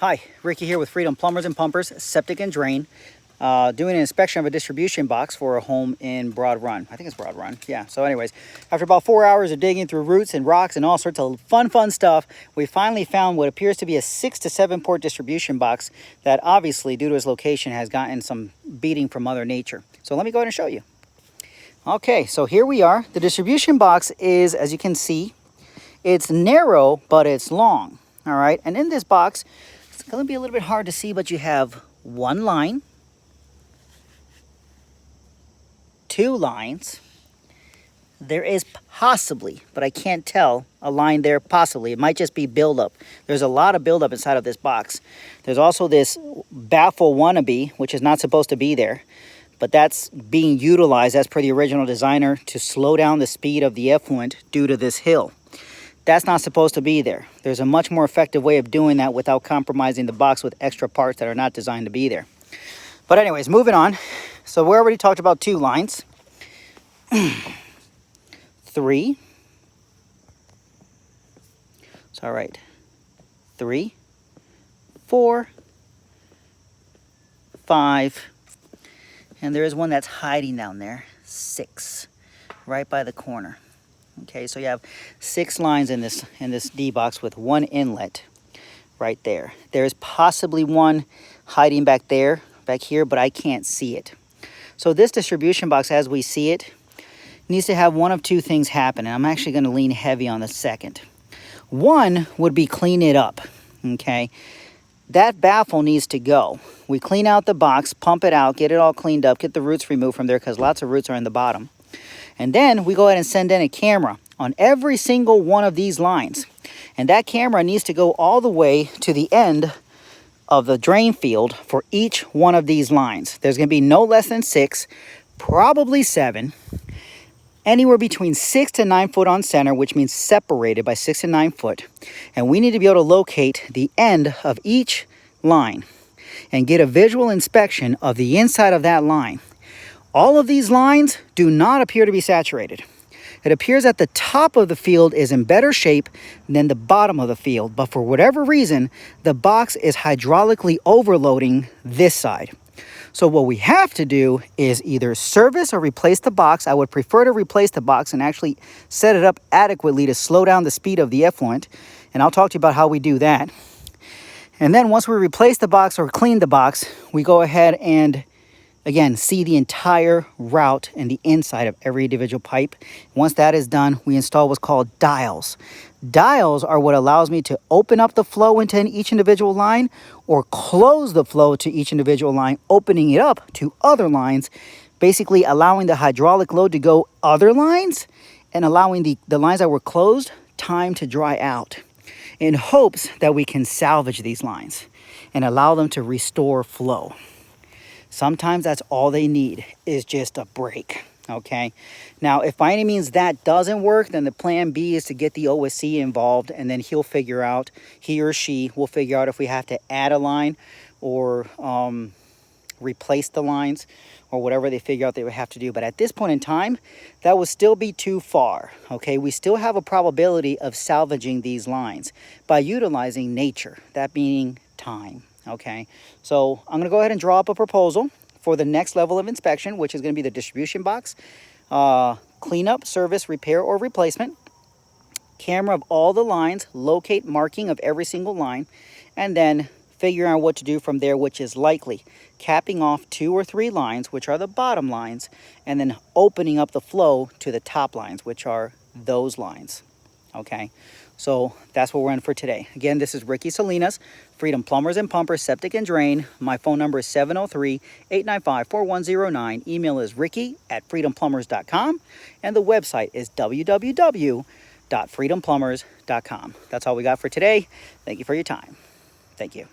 Hi, Ricky here with Freedom Plumbers and Pumpers, Septic and Drain. Doing an inspection of a distribution box for a home in Broad Run. I think it's Broad Run. Yeah, so anyways, after about 4 hours of digging through roots and rocks and all sorts of fun stuff, we finally found what appears to be a 6 to 7 port distribution box that obviously, due to its location, has gotten some beating from Mother Nature. So let me go ahead and show you. Okay, so here we are. The distribution box is, as you can see, it's narrow, but it's long. All right, and in this box, it's going to be a little bit hard to see, but you have one line, two lines. There is possibly, but I can't tell, a line there possibly. It might just be buildup. There's a lot of buildup inside of this box. There's also this baffle wannabe, which is not supposed to be there, but that's being utilized as per the original designer to slow down the speed of the effluent due to this hill. That's not supposed to be there. There's a much more effective way of doing that without compromising the box with extra parts that are not designed to be there. But anyways, moving on. So we already talked about two lines. 3. It's all right. 3, 4, 5. And there is one that's hiding down there. 6, right by the corner. Okay, so you have 6 lines in this D box with one inlet right there. There's possibly one hiding back here, but I can't see it. So this distribution box, as we see it, needs to have one of two things happen, and I'm actually going to lean heavy on the second. One would be clean it up, okay? That baffle needs to go. We clean out the box, pump it out, get it all cleaned up, get the roots removed from there because lots of roots are in the bottom. And then we go ahead and send in a camera on every single one of these lines. And that camera needs to go all the way to the end of the drain field for each one of these lines. There's going to be no less than 6, probably 7, anywhere between 6 to 9 foot on center, which means separated by 6 to 9 foot. And we need to be able to locate the end of each line and get a visual inspection of the inside of that line. All of these lines do not appear to be saturated. It appears that the top of the field is in better shape than the bottom of the field, but for whatever reason, the box is hydraulically overloading this side. So what we have to do is either service or replace the box. I would prefer to replace the box and actually set it up adequately to slow down the speed of the effluent, and I'll talk to you about how we do that. And then once we replace the box or clean the box, we go ahead and again, see the entire route and the inside of every individual pipe. Once that is done, we install what's called dials. Dials are what allows me to open up the flow into each individual line or close the flow to each individual line, opening it up to other lines, basically allowing the hydraulic load to go other lines and allowing the lines that were closed time to dry out in hopes that we can salvage these lines and allow them to restore flow. Sometimes that's all they need is just a break, okay? Now, if by any means that doesn't work, then the plan B is to get the OSC involved, and then he or she will figure out if we have to add a line or replace the lines or whatever they figure out they would have to do. But at this point in time, that would still be too far, okay? We still have a probability of salvaging these lines by utilizing nature, that meaning time. Okay, so I'm going to go ahead and draw up a proposal for the next level of inspection, which is going to be the distribution box, cleanup, service, repair, or replacement, camera of all the lines, locate marking of every single line, and then figure out what to do from there, which is likely capping off 2 or 3 lines, which are the bottom lines, and then opening up the flow to the top lines, which are those lines. Okay, so that's what we're in for today. Again, this is Ricky Salinas, Freedom Plumbers and Pumpers, Septic and Drain. My phone number is 703-895-4109. Email is ricky@freedomplumbers.com. And the website is www.freedomplumbers.com. That's all we got for today. Thank you for your time. Thank you.